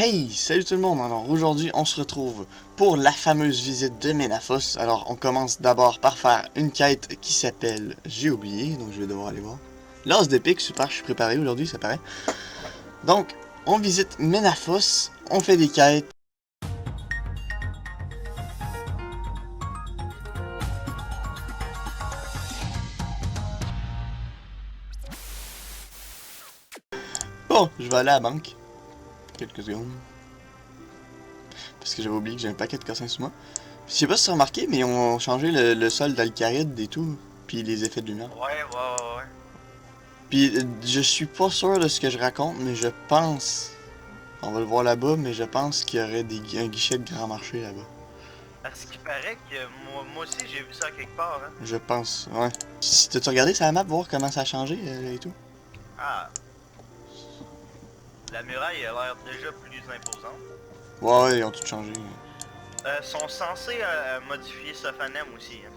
Hey, salut tout le monde. Alors aujourd'hui, on se retrouve pour la fameuse visite de Menaphos. Alors, on commence d'abord par faire une quête qui s'appelle... J'ai oublié, donc je vais devoir aller voir. L'as d'épique, super, je suis préparé aujourd'hui, ça paraît. Donc, on visite Menaphos, on fait des quêtes. Bon, je vais aller à la banque. Quelques secondes. Parce que j'avais oublié que j'ai un paquet de cossins sur moi. Je sais pas si tu as remarqué, mais ils ont changé le sol d'Alcaride et tout. Puis les effets de lumière. Ouais. Puis je suis pas sûr de ce que je raconte, mais je pense... On va le voir là-bas, mais je pense qu'il y aurait un guichet de grand marché là-bas. À ce qui paraît que moi aussi j'ai vu ça quelque part, hein. Je pense, ouais. T'as-tu regardé sur la map, voir comment ça a changé et tout? Ah. La muraille a l'air déjà plus imposante. Ouais, ils ont tout changé. Sont censés modifier Sophanem aussi, hein.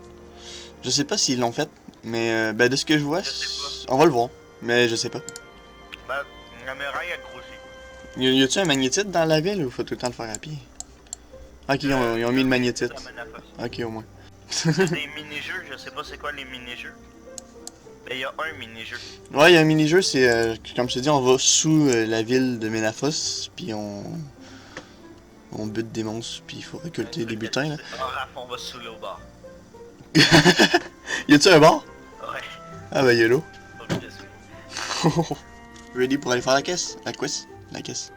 Je sais pas s'ils l'ont fait, mais ben de ce que je vois, Je sais on va le voir. Mais je sais pas. Ben, la muraille a grossi. Y a-tu un magnétite dans la ville ou faut tout le temps le faire à pied? Ok, ils ont mis le magnétite. Ok, au moins. Des mini-jeux, je sais pas c'est quoi les mini-jeux. Mais il y a un mini-jeu. Ouais, il y a un mini-jeu, c'est comme je te dis, on va sous la ville de Menaphos, puis on bute des monstres, puis il faut récolter des butins là. Raph, on va sous l'eau bord. Y a-tu un bar? Ouais, Ah bah y'a l'eau. faut que je te suis. Ready pour aller faire la caisse? La quest? La caisse.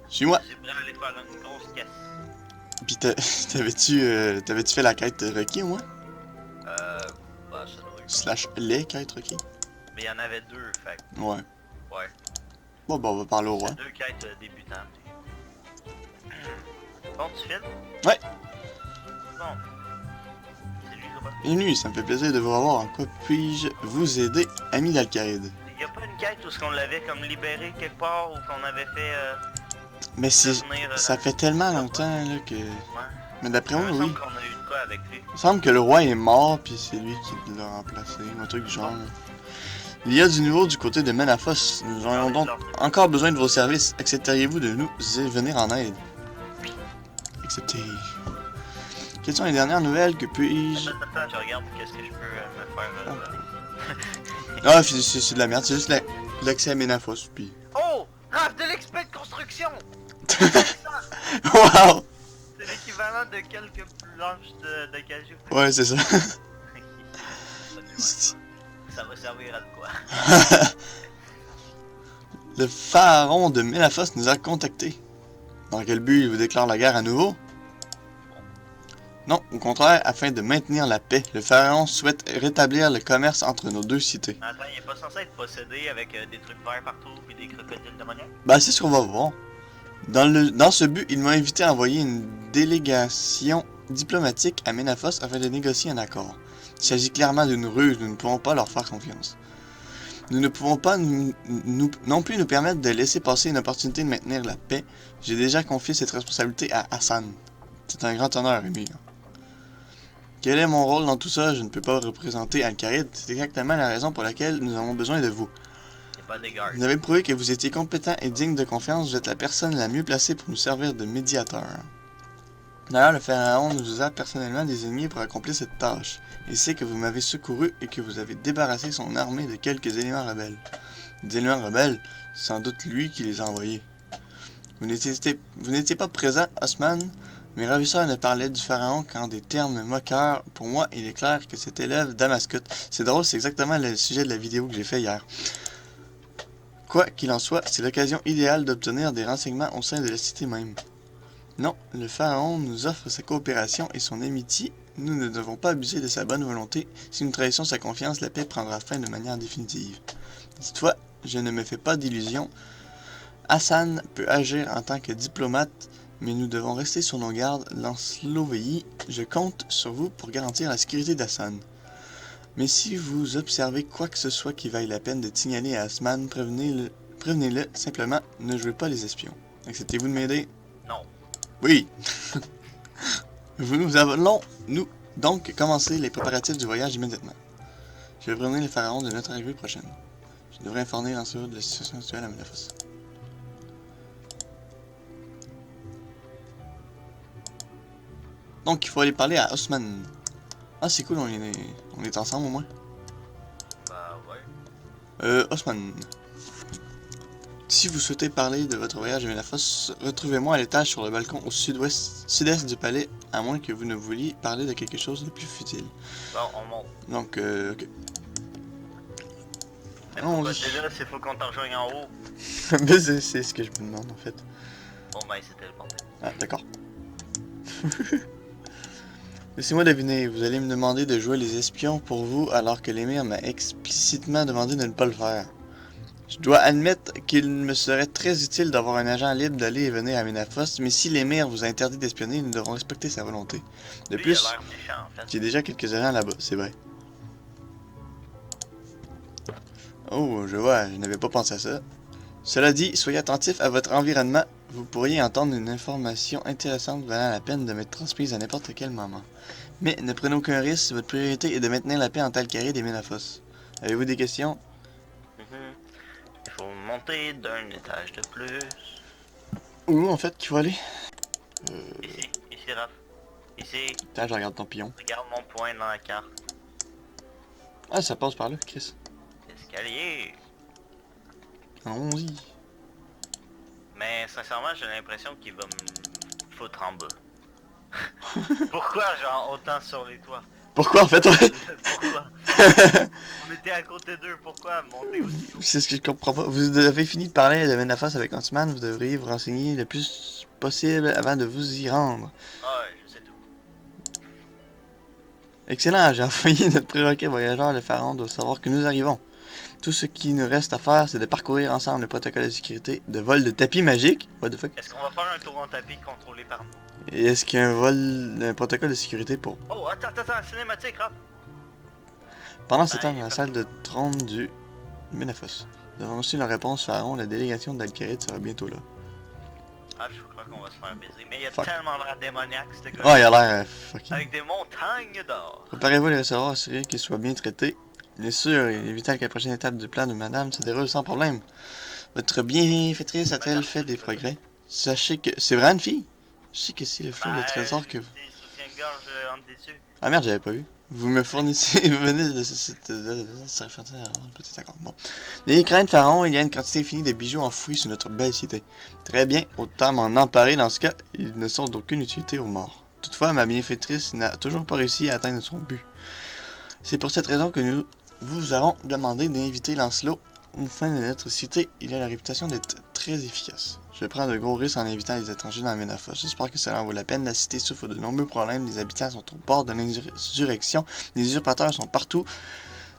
Suis-moi! J'ai prêt à aller faire une grosse caisse. Pis t'avais-tu fait la quête requis au moins? Bah ça doit être. Slash les quêtes requis? Mais il y en avait deux, fait que, Ouais. ouais. Bon bah on va parler au roi. C'est deux quêtes débutantes. Bon, tu filmes? Ouais. Bon. C'est lui, Robert. Bienvenue, ça me fait plaisir de vous revoir. En quoi puis-je vous aider, ami d'Alcaride? Y a pas une quête où on l'avait comme libéré quelque part ou qu'on avait fait Mais c'est... devenir... Ça fait tellement longtemps là que... Ouais. Mais d'après moi, Il me oui. semble qu'on a eu de quoi avec lui. Il me semble que le roi est mort, puis c'est lui qui l'a remplacé, un truc du genre. Il y a du nouveau du côté de Menaphos. Nous aurions donc encore besoin de vos services. Accepteriez-vous de nous venir en aide? Acceptez. Quelles sont les dernières nouvelles? Que puis-je... Attends, je regarde qu'est-ce que je peux me faire donner. Ah, c'est de la merde, c'est juste l'accès à Menaphos, puis... Oh! Raph, de l'expert de construction! Waouh! C'est l'équivalent de quelques planches de cajou. Ouais, c'est ça. Ça va servir à de quoi? Le pharaon de Menaphos nous a contactés. Dans quel but il vous déclare la guerre à nouveau? Non, au contraire, afin de maintenir la paix, le pharaon souhaite rétablir le commerce entre nos deux cités. Attends, il est pas censé être possédé avec des trucs verts partout puis des crocodiles démoniaques? Bah, c'est ce qu'on va voir. Dans ce but, il m'a invité à envoyer une délégation diplomatique à Menaphos afin de négocier un accord. Il s'agit clairement d'une ruse, nous ne pouvons pas leur faire confiance. Nous ne pouvons pas non plus nous permettre de laisser passer une opportunité de maintenir la paix. J'ai déjà confié cette responsabilité à Hassan. C'est un grand honneur, Émir. Quel est mon rôle dans tout ça? Je ne peux pas représenter Alcaride. C'est exactement la raison pour laquelle nous avons besoin de vous. Pas des gardes. Vous avez prouvé que vous étiez compétent et digne de confiance. Vous êtes la personne la mieux placée pour nous servir de médiateur. D'ailleurs, le pharaon nous a personnellement désigné pour accomplir cette tâche. Il sait que vous m'avez secouru et que vous avez débarrassé son armée de quelques éléments rebelles. Des éléments rebelles, c'est sans doute lui qui les a envoyés. Vous n'étiez pas présent, Osman. Mes ravisseurs ne parlaient du pharaon qu'en des termes moqueurs. Pour moi, il est clair que cet élève d'Amascotte. C'est drôle, c'est exactement le sujet de la vidéo que j'ai fait hier. Quoi qu'il en soit, c'est l'occasion idéale d'obtenir des renseignements au sein de la cité même. Non, le pharaon nous offre sa coopération et son amitié. Nous ne devons pas abuser de sa bonne volonté. Si nous trahissons sa confiance, la paix prendra fin de manière définitive. Toutefois, je ne me fais pas d'illusions. Hassan peut agir en tant que diplomate, mais nous devons rester sur nos gardes. Lanceloveilly, je compte sur vous pour garantir la sécurité d'Hassan. Mais si vous observez quoi que ce soit qui vaille la peine de signaler à Hassan, prévenez-le, simplement, ne jouez pas les espions. Acceptez-vous de m'aider? Non. Oui. Nous allons, donc commencer les préparatifs du voyage immédiatement. Je vais prévenir les pharaons de notre arrivée prochaine. Je devrais informer l'ensemble de la situation actuelle à Menaphos. Donc, il faut aller parler à Osman. Ah, c'est cool, on est ensemble au moins. Bah ouais. Osman. Si vous souhaitez parler de votre voyage à Menaphos, retrouvez-moi à l'étage sur le balcon au sud-est du palais, à moins que vous ne vouliez parler de quelque chose de plus futile. Bon, on monte. Donc, ok. Mais Non, pourquoi t'es là, s'il faut qu'on te rejoigne en haut? Mais c'est ce que je me demande en fait. Bon ben, c'était le bordel. Ah, d'accord. Laissez-moi deviner, vous allez me demander de jouer les espions pour vous alors que l'émir m'a explicitement demandé de ne pas le faire. Je dois admettre qu'il me serait très utile d'avoir un agent libre d'aller et venir à Menaphos, mais si l'émir vous a interdit d'espionner, nous devrons respecter sa volonté. De Lui, il plus, a l'air méchant en fait. j'ai déjà quelques agents là-bas, c'est vrai. Oh, je vois, je n'avais pas pensé à ça. Cela dit, soyez attentif à votre environnement. Vous pourriez entendre une information intéressante valant la peine de m'être transmise à n'importe quel moment. Mais ne prenez aucun risque, votre priorité est de maintenir la paix en Talcaride et Menaphos. Avez-vous des questions? Il faut monter d'un étage de plus. Où en fait qu'il faut aller? Ici Raph. Ici, Attends, je regarde ton pion. regarde mon point dans la carte. Ah, ça passe par là, Chris. Escalier. Allons-y. Mais sincèrement, j'ai l'impression qu'il va me foutre en bas. Pourquoi genre autant sur les toits? Pourquoi en fait? Ouais. Pourquoi? On était à côté d'eux, pourquoi monter aussi haut? C'est ce que je comprends pas. Vous avez fini de parler de Menaphos avec Huntsman, vous devriez vous renseigner le plus possible avant de vous y rendre. Ah ouais, je sais tout. Excellent, j'ai envoyé notre prérequis voyageur, le pharaon doit savoir que nous arrivons. Tout ce qui nous reste à faire, c'est de parcourir ensemble le protocole de sécurité de vol de tapis magique. What the fuck? Est-ce qu'on va faire un tour en tapis contrôlé par nous? Et est-ce qu'il y a un protocole de sécurité pour... Oh, attends, cinématique, Raph! Pendant ce temps, dans la salle de trône du Menaphos. Nous avons reçu la réponse pharaon, la délégation d'Alcaride sera bientôt là. Ah, je crois qu'on va se faire baiser. Mais il a Fuck. tellement l'air démoniaque, ce gars. Oh, il a l'air fucking... Avec des montagnes d'or. Préparez-vous à les recevoir, assurez qu'ils soient bien traités. Bien sûr, il est vital que la prochaine étape du plan de madame se déroule sans problème. Votre bienfaitrice a-t-elle fait des progrès? Sachez que... C'est vraiment une fille? Je sais que c'est le flot de trésor que... Des soutiens-gorge entre des yeux. Ah merde, j'avais pas vu. Vous me fournissez... Vous venez de ce site... Ça fait petit accord. Bon. Les craintes pharaon, il y a une quantité infinie de bijoux enfouis sur notre belle cité. Très bien, autant m'en emparer. Dans ce cas, ils ne sont d'aucune utilité aux morts. Toutefois, ma bienfaitrice n'a toujours pas réussi à atteindre son but. C'est pour cette raison que nous vous avons demandé d'inviter Lancelot au fin de notre cité. Il a la réputation d'être très efficace. Je prends de gros risques en invitant les étrangers dans Menaphos. J'espère que cela en vaut la peine. La cité souffre de nombreux problèmes. Les habitants sont au bord de l'insurrection. Les usurpateurs sont partout.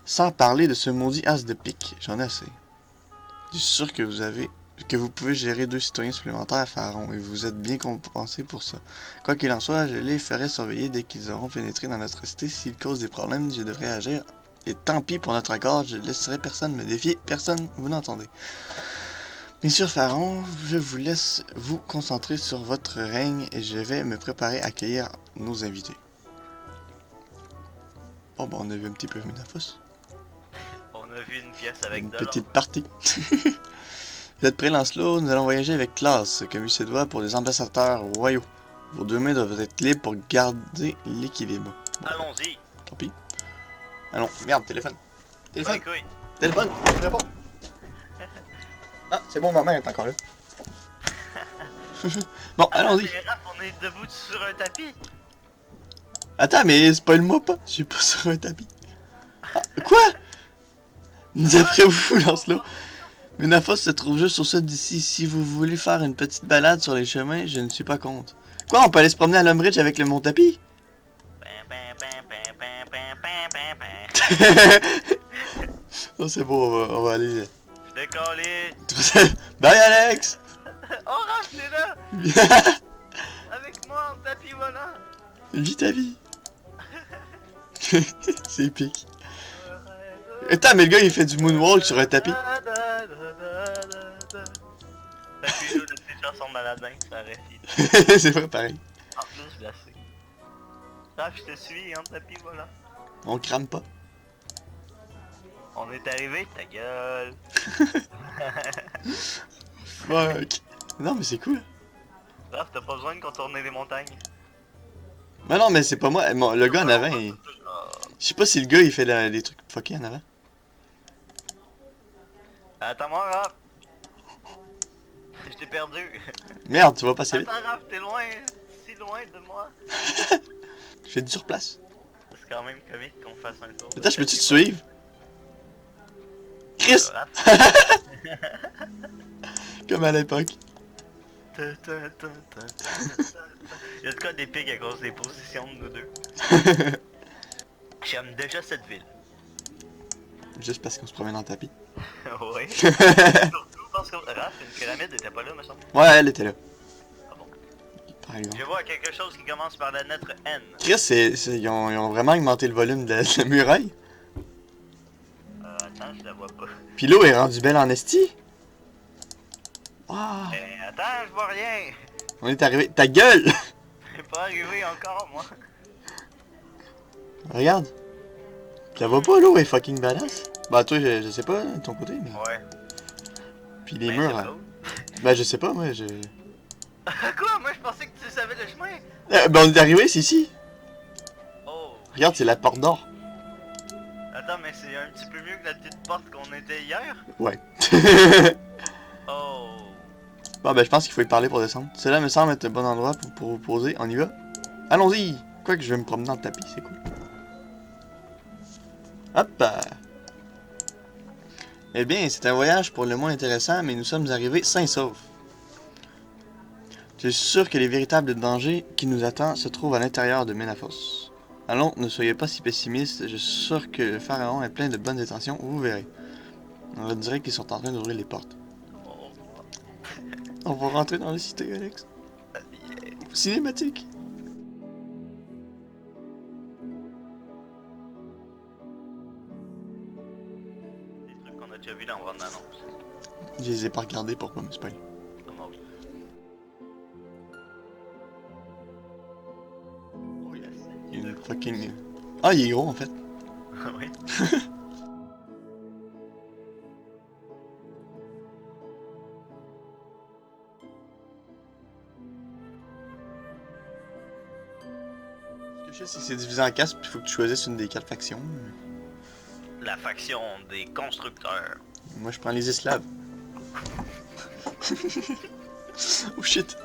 Sans parler de ce maudit as de pique. J'en ai assez. Je suis sûr que vous pouvez gérer 2 citoyens supplémentaires, Pharaon, et vous êtes bien compensé pour ça. Quoi qu'il en soit, je les ferai surveiller dès qu'ils auront pénétré dans notre cité. S'ils causent des problèmes, je devrais agir. Et tant pis pour notre accord, je laisserai personne me défier. Personne, vous l'entendez. Bien sûr, Pharaon, je vous laisse vous concentrer sur votre règne et je vais me préparer à accueillir nos invités. Bon, ben, on a vu un petit peu Menaphos. On a vu une pièce avec Une de l'or. petite partie. Vous êtes prêts, Lancelot? Nous allons voyager avec classe, comme il se doit pour les ambassadeurs royaux. Vos 2 mains doivent être libres pour garder l'équilibre. Bon, Allons-y. tant pis. Allons, merde, téléphone. Téléphone, Ouais, couille. téléphone, réponds. Ah, c'est bon, ma mère est encore là. Bon, allons-y. Mais Raph, on est debout sur un tapis. Attends, mais spoil-moi pas. Je suis pas sur un tapis. Ah, quoi? D'après vous, Lancelot, Menaphos se trouve juste au sud d'ici. Si vous voulez faire une petite balade sur les chemins, je ne suis pas contre. Quoi, on peut aller se promener à Lumbridge avec le mon tapis? Oh, c'est bon, on va aller. Je décollé. Bye, Alex! Oh, Raph, t'es là. Avec moi en tapis volant. Vis ta vie. C'est épique. Attends, mais le gars, il fait du moonwalk sur un tapis. Fait que joue de petites chansons de Maladin, ça aurait C'est vrai, pareil. en plus glacé. Raph, je te suis en tapis volant. On crame pas. On est arrivé, ta gueule. Fuck. Non, mais c'est cool. Raph, t'as pas besoin de contourner les montagnes. Mais non, mais c'est pas moi. Le gars en avant, je sais pas si le gars il fait des trucs fuckés en avant. Attends-moi, Raph. Je t'ai perdu. Merde, tu vas passer vite. Attends, Raph, t'es loin. Si loin de moi. Je fais du sur place. C'est quand même comique qu'on fasse un tour. Attends, je peux-tu te suivre? Chris! Raph. Comme à l'époque. Il y a de quoi d'épique à cause des positions de nous deux. J'aime déjà cette ville. Juste parce qu'on se promène en tapis. Ouais. Surtout parce que Raph, une pyramide était pas là, me semble. Ouais, elle était là. Ah bon. Par exemple. Je vois quelque chose qui commence par la lettre N. Chris, ils ont vraiment augmenté le volume de la muraille. Attends, je la vois pas. Puis l'eau est rendue belle en esti. Wow. Attends, je vois rien. On est arrivé. Ta gueule! Je suis pas arrivé encore, moi. Regarde. Tu la vois pas, l'eau est fucking badass? Bah, toi, je sais pas, de ton côté, mais. Ouais. Puis les Mais murs. c'est Hein. pas où? Ben, je sais pas, moi, je. Quoi? Moi, je pensais que tu savais le chemin. Ben, on est arrivé, c'est ici. Oh. Regarde, c'est la porte d'or. Attends, mais c'est un petit peu mieux que la petite porte qu'on était hier? Ouais. Oh. Bon, ben, je pense qu'il faut y parler pour descendre. Cela me semble être le bon endroit pour vous poser. On y va? Allons-y! Quoique je vais me promener dans le tapis, c'est cool. Hop! Eh bien, c'est un voyage pour le moins intéressant, mais nous sommes arrivés sains et saufs. Je suis sûr que les véritables dangers qui nous attendent se trouvent à l'intérieur de Ménaphos. Allons, ne soyez pas si pessimistes, je suis sûr que le pharaon est plein de bonnes intentions, vous verrez. On dirait qu'ils sont en train d'ouvrir les portes. On va rentrer dans la cité, Alex. Cinématique. Des trucs qu'on a déjà vu dans la bande-annonce. Je les ai pas regardés pour pas me spoiler. Comment oui. Oh yes. Il est fucking... Ah, il est gros en fait. Oui. Ce que je sais, c'est que c'est divisé en castes, puis il faut que tu choisisses une des 4 factions. La faction des constructeurs. Moi, je prends les esclaves. Oh shit.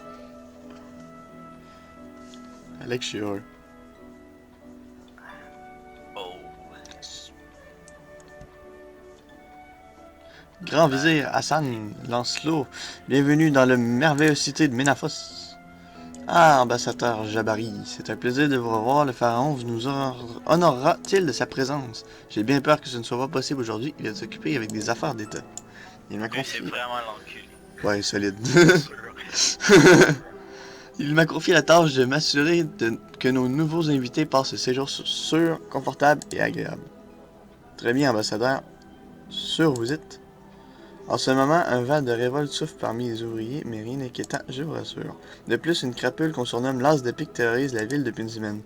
Alex, je suis heureux. Oh. Grand vizir Hassan Lancelot, bienvenue dans la merveilleuse cité de Ménaphos. Ah, ambassadeur Jabari, c'est un plaisir de vous revoir. Le pharaon nous honorera-t-il de sa présence? J'ai bien peur que ce ne soit pas possible aujourd'hui. Il est occupé avec des affaires d'État. Il m'a Lui, c'est confié... vraiment l'enculé. Ouais, solide. Sûr. Il m'a confié la tâche de m'assurer que nos nouveaux invités passent ce séjour sûr, confortable et agréable. Très bien, ambassadeur. Sûr vous êtes? En ce moment, un vent de révolte souffle parmi les ouvriers, mais rien d'inquiétant, je vous rassure. De plus, une crapule qu'on surnomme l'As de Pique terrorise la ville depuis une semaine.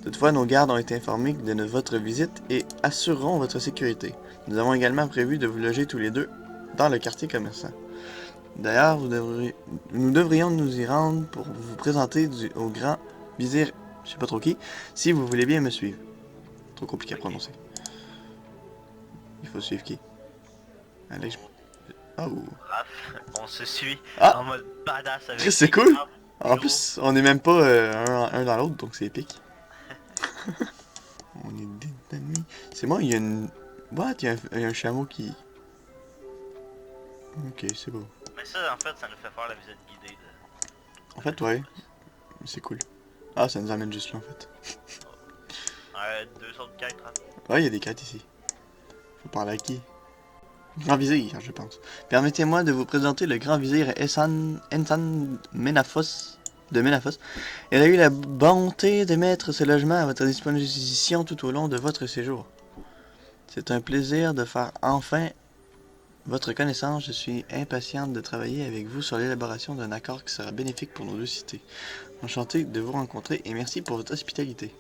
Toutefois, nos gardes ont été informés de votre visite et assureront votre sécurité. Nous avons également prévu de vous loger tous les deux dans le quartier commerçant. D'ailleurs, nous devrions nous y rendre pour vous présenter au grand vizir, je sais pas trop qui, si vous voulez bien me suivre. Trop compliqué à prononcer. Il faut suivre qui? Allez, Oh. Raph, on se suit Ah! en mode badass avec Chris, c'est des cool! arbres En gros. plus, on est même pas un dans l'autre, donc c'est épique. On est des amis. C'est moi, il y a une... What? Il y a un chameau qui... Ok, c'est beau. Mais ça, en fait, ça nous fait faire la visite guidée de... En fait, ouais. C'est cool. Ah, ça nous amène juste là, en fait. Deux autres quêtes, Raph. Ouais, il y a des quêtes ici. Faut parler à qui? Grand vizir, je pense. Permettez-moi de vous présenter le grand vizir Ensan Ménaphos de Ménaphos. Elle a eu la bonté de mettre ce logement à votre disposition tout au long de votre séjour. C'est un plaisir de faire enfin votre connaissance. Je suis impatiente de travailler avec vous sur l'élaboration d'un accord qui sera bénéfique pour nos deux cités. Enchanté de vous rencontrer et merci pour votre hospitalité.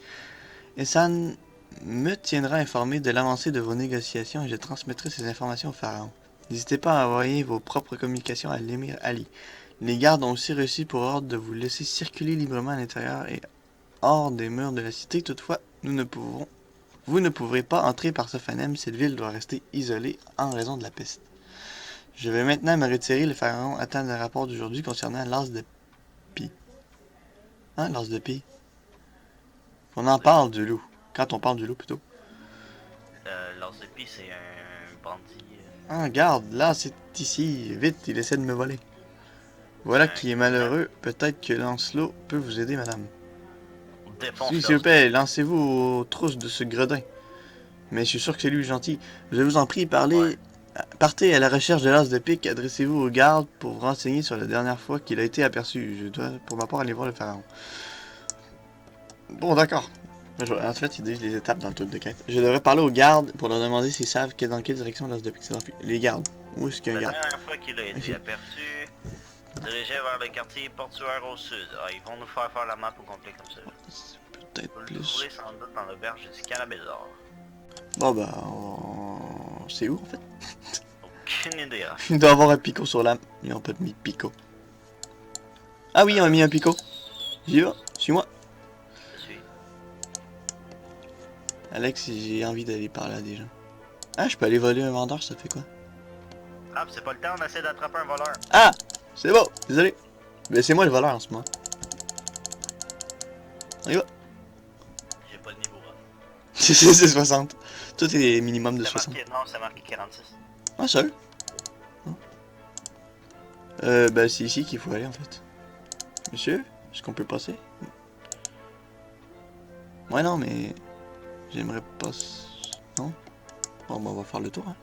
Ensan me tiendra informé de l'avancée de vos négociations et je transmettrai ces informations au pharaon. N'hésitez pas à envoyer vos propres communications à l'émir Ali. Les gardes ont aussi reçu pour ordre de vous laisser circuler librement à l'intérieur et hors des murs de la cité. Toutefois, vous ne pourrez pas entrer par Sophanem. Cette ville doit rester isolée en raison de la peste. Je vais maintenant me retirer. Le pharaon attend le rapport d'aujourd'hui concernant l'as de Pi. Hein, l'as de Pi? On en parle du loup. Quand on parle du loup, plutôt. L'As de Pi, c'est un bandit. Ah, regarde, là, c'est ici. Vite, il essaie de me voler. Voilà qui est malheureux. Peut-être que Lancelot peut vous aider, madame. Défonce Si, s'il vous plaît, lancez-vous aux trousses de ce gredin. Mais je suis sûr que c'est lui gentil. Je vous en prie, partez à la recherche de l'as de pique. Adressez-vous aux gardes pour vous renseigner sur la dernière fois qu'il a été aperçu. Je dois, pour ma part, aller voir le pharaon. Bon, d'accord. En fait, ils disent les étapes dans le truc de quête. Je devrais parler aux gardes pour leur demander s'ils savent dans quelle direction l'as de pique s'est enfui. Les gardes. Où est-ce qu'il y a un La garde? dernière fois qu'il a été aperçu, dirigé vers le quartier portuaire au sud. Ah, ils vont nous faire la map au complet comme ça. Peut-être Vous le plus. trouverez sans doute dans l'auberge du Carabézor. Bon, bah, c'est où, en fait? Aucune idée. Hein. Il doit avoir un picot sur l'âme. Ils n'ont pas mis de picot. Ah oui, on a mis un picot. J'y vais, suis-moi. Je suis. Alex, j'ai envie d'aller par là déjà. Ah, je peux aller voler un vendeur, ça fait quoi? Ah, c'est pas le temps, on essaie d'attraper un voleur. Ah! C'est bon, désolé. Mais c'est moi le voleur en ce moment. On y va. J'ai pas le niveau. Hein. C'est 60. Tout est minimum de C'est 60. marqué, non, c'est marqué 46. Ah, sérieux? Ben c'est ici qu'il faut aller en fait. Monsieur, est-ce qu'on peut passer? Ouais, non, mais... J'aimerais pas... Non? Bon, ben on va faire le tour, hein.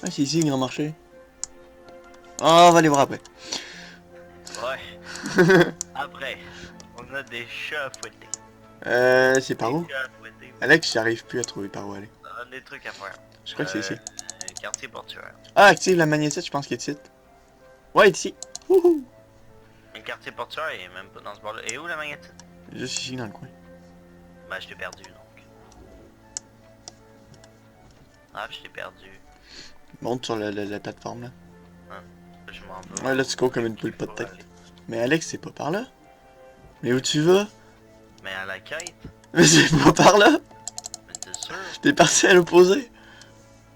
Ah, c'est ici, le grand marché. Ah, on va aller voir après. Ouais. Après, on a des chats à fouetter. C'est par où? Des chats à fouetter. Alex, j'arrive plus à trouver par où aller. On a des trucs à faire. Je crois que c'est ici. Quartier portuaire. Ah, active la magnétite, je pense qu'il est ici. Ouais, il est ici. Wouhou! Le quartier portuaire est même pas dans ce bord-là. Et où la magnétite? Juste ici dans le coin. Bah, je t'ai perdu donc. Ah, je t'ai perdu. Monte sur la plateforme là. Je m'en vais. Ouais, là tu cours comme une poule pas de Faut tête. aller. Mais Alex, c'est pas par là. Mais où tu vas? Mais à la quête? Mais c'est pas par là. Mais t'es sûr? T'es parti à l'opposé.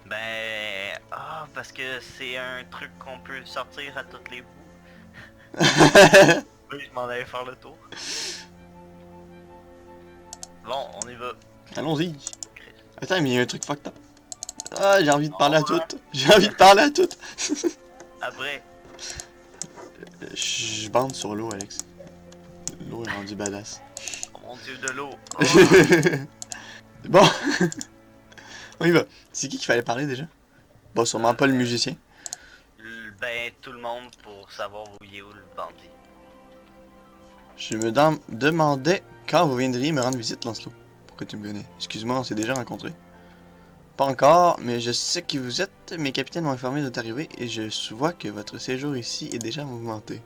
Ben... Ah, parce que c'est un truc qu'on peut sortir à toutes les bouts. Oui, je m'en allais faire le tour. Bon, on y va. Allons-y. Attends, mais il y a un truc fucked up. Ah, j'ai envie de parler à toutes. J'ai envie de parler à toutes. Après, Je bande sur l'eau, Alex. L'eau est rendue badass. oh mon dieu, de l'eau. Bon. On y va. C'est qui qu'il fallait parler déjà? Bon, sûrement pas le musicien. Ben, tout le monde pour savoir où il est où le bandit. Je me demandais quand vous viendriez me rendre visite, Lancelot. Pourquoi tu me connais? Excuse-moi, on s'est déjà rencontrés. Pas encore, mais je sais qui vous êtes. Mes capitaines m'ont informé de votre arrivée et je vois que votre séjour ici est déjà mouvementé.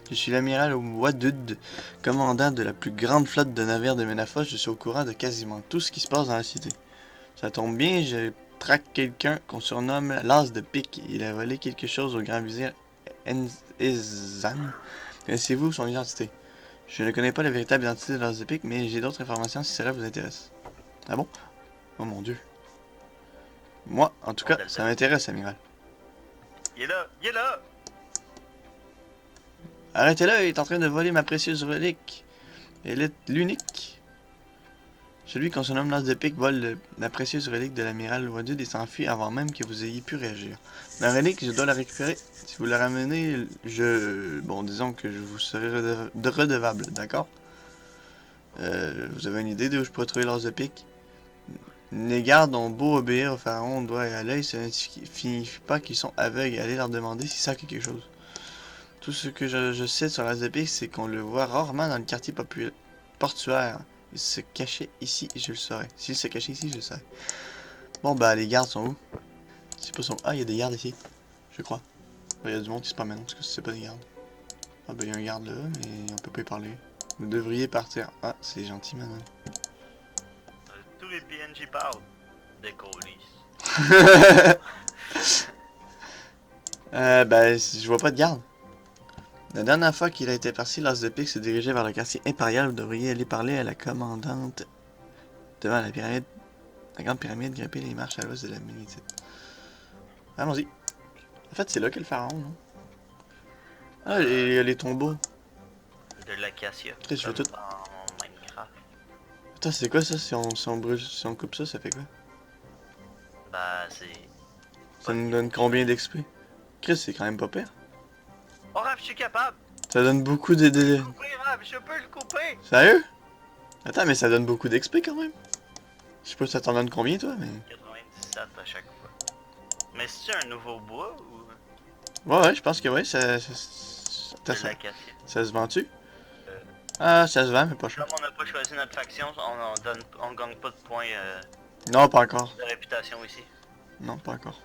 Je suis l'amiral Wadud, commandant de la plus grande flotte de navires de Ménaphos. Je suis au courant de quasiment tout ce qui se passe dans la cité. Ça tombe bien, je traque quelqu'un qu'on surnomme l'As de Pique. Il a volé quelque chose au grand vizir Ezan. Connaissez-vous son identité? Je ne connais pas la véritable identité de l'As de Pique, mais j'ai d'autres informations si cela vous intéresse. Ah bon? Oh mon dieu. Moi, en tout cas, ça m'intéresse, amiral. Il est là, il est là! Arrêtez-le, il est en train de voler ma précieuse relique. Elle est l'unique. Celui qu'on surnomme l'As de Pique vole la précieuse relique de l'amiral Wadud et s'enfuit avant même que vous ayez pu réagir. La relique, je dois la récupérer. Si vous la ramenez, bon, disons que je vous serai redevable, d'accord? Vous avez une idée d'où je pourrais trouver l'As de Pique? Les gardes ont beau obéir au pharaon, doigt et à l'œil, ça ne signifie pas qu'ils sont aveugles. Allez leur demander si ça quelque chose. Tout ce que je sais sur l'As de Pique, c'est qu'on le voit rarement dans le quartier portuaire. Il se cachait ici, je le saurais. S'il se cachait ici, je le saurais. Bon, bah, les gardes sont où? C'est pas son... Ah, il y a des gardes ici. Je crois. Il y a du monde qui se promène, parce que c'est pas des gardes. Ah, bah, il y a un garde là, mais on peut pas y parler. Vous devriez partir. Ah, c'est gentil, madame. Tous les PNJ parlent. Des colis. Ben, je vois pas de garde. La dernière fois qu'il a été parti, l'as de pique se dirigeait vers le quartier impérial. Vous devriez aller parler à la commandante devant la pyramide. La grande pyramide, grimper les marches à l'ouest de la Ménédite. Allons-y. En fait, c'est là qu'est le pharaon, non? Ah, il y a les tombeaux. De l'acacia. Chris, je veux Comme tout. dans Minecraft. Attends, c'est quoi ça? Si on brûle, si on coupe ça, ça fait quoi? Bah, c'est... Ça nous donne combien d'XP? Chris, c'est quand même pas pire. Oh, Raph, je suis capable! Ça donne beaucoup Je peux de... le couper, Raph, je peux le couper! Sérieux? Attends, mais ça donne beaucoup d'XP quand même. Je sais pas si ça t'en donne combien, toi, mais... 97 à chaque fois. Mais c'est un nouveau bois ou Ouais, je pense que ouais, de l'acacia? ça se vend-tu? Euh. Ah, ça se vend, mais pas cher. Comme on n'a pas choisi notre faction, on gagne pas de points Non, pas encore. de réputation ici. Non, pas encore.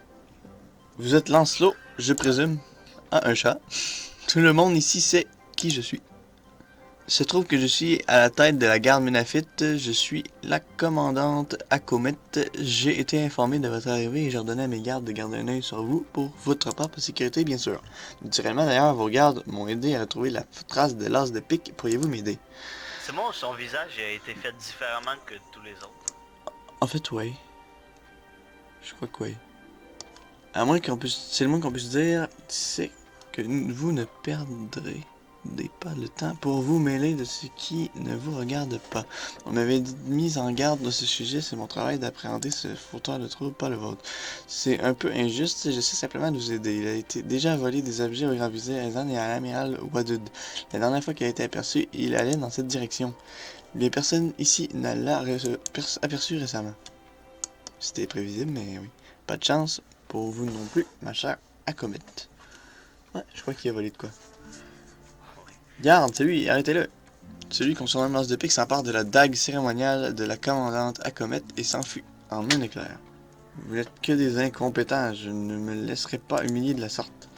Vous êtes Lancelot, je présume. Ah, un chat. Tout le monde ici sait qui je suis. Il se trouve que je suis à la tête de la garde Ménafite. Je suis la commandante Acomet. J'ai été informé de votre arrivée et j'ai ordonné à mes gardes de garder un œil sur vous pour votre propre sécurité, bien sûr. Naturellement, d'ailleurs, vos gardes m'ont aidé à retrouver la trace de l'as de pique. Pourriez-vous m'aider? C'est bon, son visage a été fait différemment que tous les autres. En fait, oui. Je crois que oui. À moins qu'on puisse... C'est le moins qu'on puisse dire, c'est que vous ne perdrez pas le temps pour vous mêler de ce qui ne vous regarde pas. On m'avait mis en garde de ce sujet, c'est mon travail d'appréhender ce fauteur de trouble, pas le vôtre. C'est un peu injuste, j'essaie simplement de vous aider. Il a été déjà volé des objets au grand vizir Ezan et à l'amiral Wadud. La dernière fois qu'il a été aperçu, il allait dans cette direction. Mais personne ici n'a l'a aperçu récemment. C'était prévisible, mais oui. Pas de chance pour vous non plus, ma chère Acomet. Ouais, je crois qu'il a volé de quoi. Garde, c'est lui, arrêtez-le. Celui qu'on surnomme lance de pique s'empare de la dague cérémoniale de la commandante Acomet et s'enfuit en un éclair. Vous n'êtes que des incompétents, je ne me laisserai pas humilier de la sorte.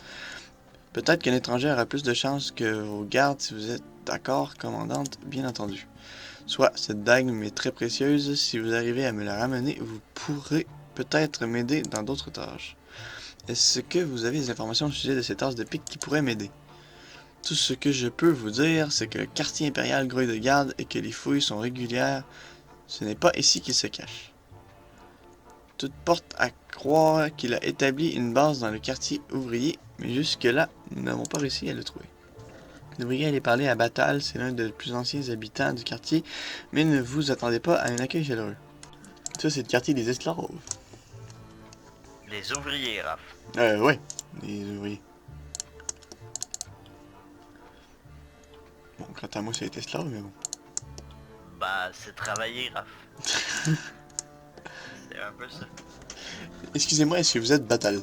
Peut-être qu'un étranger aura plus de chance que vos gardes si vous êtes d'accord, commandante, bien entendu. Soit, cette dague m'est très précieuse, si vous arrivez à me la ramener, vous pourrez peut-être m'aider dans d'autres tâches. Est-ce que vous avez des informations au sujet de cette tasse de pique qui pourraient m'aider? Tout ce que je peux vous dire, c'est que le quartier impérial grouille de garde et que les fouilles sont régulières. Ce n'est pas ici qu'il se cache. Toute porte à croire qu'il a établi une base dans le quartier ouvrier, mais jusque-là, nous n'avons pas réussi à le trouver. Vous devriez aller parler à Batal, c'est l'un des plus anciens habitants du quartier, mais ne vous attendez pas à un accueil chaleureux. Ça, c'est le quartier des esclaves. Les ouvriers, Raph. Ouais, les ouvriers. Bon, quant à moi, ça a été esclave, mais bon. Bah, c'est travailler, Raph. C'est un peu ça. Excusez-moi, est-ce que vous êtes Batal?